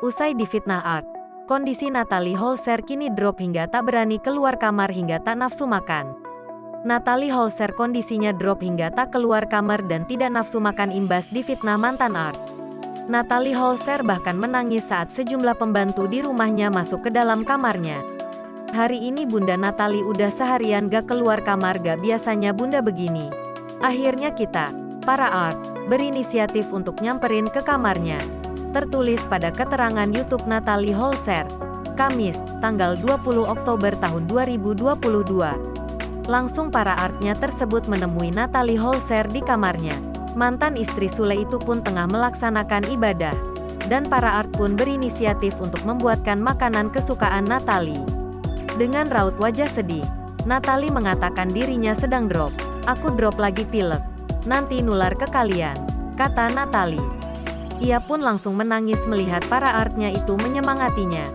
Usai difitnah Art, kondisi Natalie Holzer kini drop hingga tak berani keluar kamar hingga tak nafsu makan. Natalie Holzer kondisinya drop hingga tak keluar kamar dan tidak nafsu makan imbas difitnah mantan Art. Natalie Holzer bahkan menangis saat sejumlah pembantu di rumahnya masuk ke dalam kamarnya. Hari ini Bunda Natalie udah seharian gak keluar kamar, gak biasanya Bunda begini. Akhirnya kita, para Art, berinisiatif untuk nyamperin ke kamarnya. Tertulis pada keterangan YouTube Natalie Holzer, Kamis, tanggal 20 Oktober tahun 2022. Langsung para Artnya tersebut menemui Natalie Holzer di kamarnya. Mantan istri Sule itu pun tengah melaksanakan ibadah. Dan para Art pun berinisiatif untuk membuatkan makanan kesukaan Natalie. Dengan raut wajah sedih, Natalie mengatakan dirinya sedang drop. "Aku drop lagi pilek. Nanti nular ke kalian," kata Natalie. Ia pun langsung menangis melihat para Artnya itu menyemangatinya.